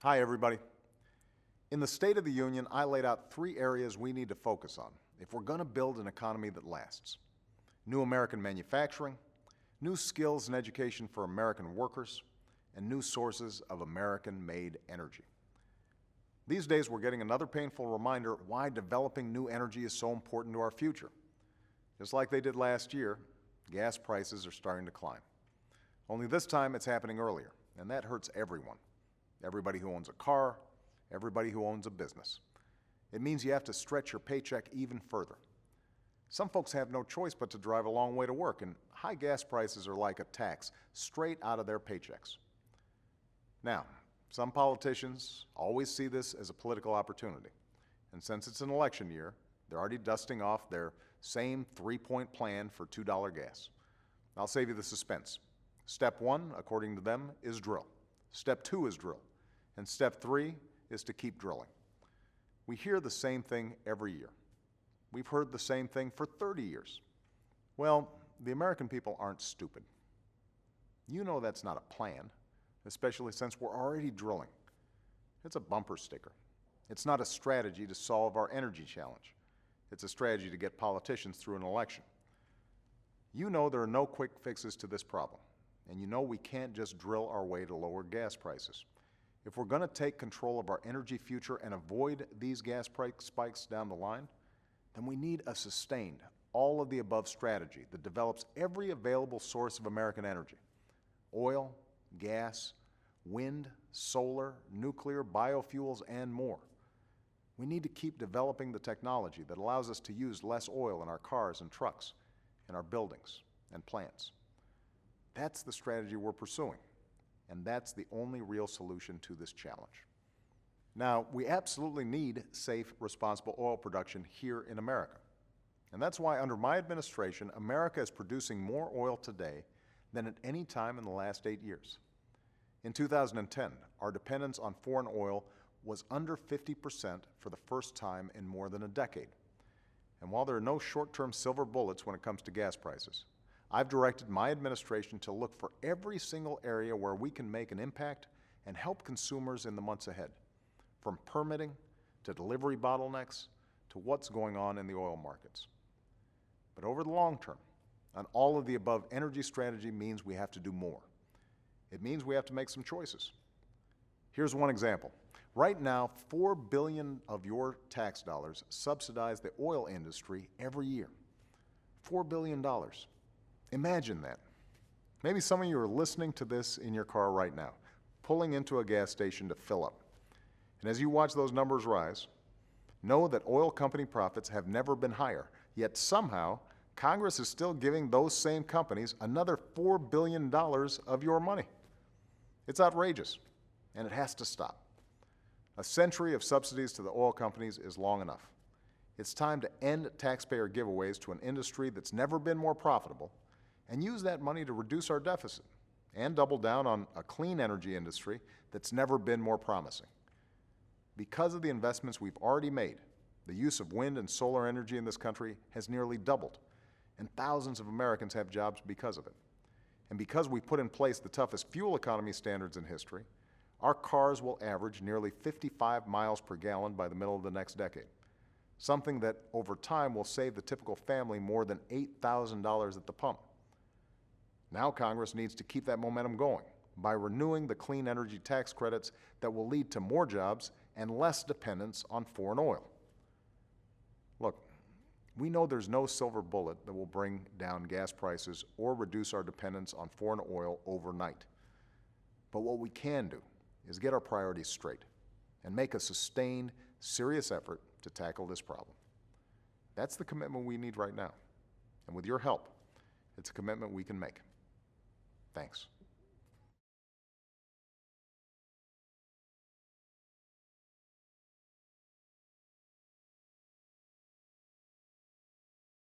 Hi, everybody. In the State of the Union, I laid out 3 areas we need to focus on if we're going to build an economy that lasts. New American manufacturing, new skills and education for American workers, and new sources of American-made energy. These days, we're getting another painful reminder why developing new energy is so important to our future. Just like they did last year, gas prices are starting to climb. Only this time, it's happening earlier, and that hurts everyone. Everybody who owns a car, everybody who owns a business. It means you have to stretch your paycheck even further. Some folks have no choice but to drive a long way to work, and high gas prices are like a tax straight out of their paychecks. Now, some politicians always see this as a political opportunity, and since it's an election year, they're already dusting off their same 3-point plan for $2 gas. I'll save you the suspense. Step 1, according to them, is drill. Step 2 is drill. And step 3 is to keep drilling. We hear the same thing every year. We've heard the same thing for 30 years. Well, the American people aren't stupid. You know that's not a plan, especially since we're already drilling. It's a bumper sticker. It's not a strategy to solve our energy challenge. It's a strategy to get politicians through an election. You know there are no quick fixes to this problem, and you know we can't just drill our way to lower gas prices. If we're going to take control of our energy future and avoid these gas price spikes down the line, then we need a sustained, all-of-the-above strategy that develops every available source of American energy: oil, gas, wind, solar, nuclear, biofuels, and more. We need to keep developing the technology that allows us to use less oil in our cars and trucks, in our buildings and plants. That's the strategy we're pursuing, and that's the only real solution to this challenge. Now, we absolutely need safe, responsible oil production here in America. And that's why under my administration, America is producing more oil today than at any time in the last 8 years. In 2010, our dependence on foreign oil was under 50% for the first time in more than a decade. And while there are no short-term silver bullets when it comes to gas prices, I've directed my administration to look for every single area where we can make an impact and help consumers in the months ahead, from permitting to delivery bottlenecks to what's going on in the oil markets. But over the long term, an all-of-the-above energy strategy means we have to do more. It means we have to make some choices. Here's one example. Right now, $4 billion of your tax dollars subsidize the oil industry every year. $4 billion. Imagine that. Maybe some of you are listening to this in your car right now, pulling into a gas station to fill up. And as you watch those numbers rise, know that oil company profits have never been higher, yet somehow Congress is still giving those same companies another $4 billion of your money. It's outrageous, and it has to stop. A century of subsidies to the oil companies is long enough. It's time to end taxpayer giveaways to an industry that's never been more profitable and use that money to reduce our deficit and double down on a clean energy industry that's never been more promising. Because of the investments we've already made, the use of wind and solar energy in this country has nearly doubled, and thousands of Americans have jobs because of it. And because we put in place the toughest fuel economy standards in history, our cars will average nearly 55 miles per gallon by the middle of the next decade, something that over time will save the typical family more than $8,000 at the pump. Now Congress needs to keep that momentum going by renewing the clean energy tax credits that will lead to more jobs and less dependence on foreign oil. Look, we know there's no silver bullet that will bring down gas prices or reduce our dependence on foreign oil overnight. But what we can do is get our priorities straight and make a sustained, serious effort to tackle this problem. That's the commitment we need right now. And with your help, it's a commitment we can make. Thanks.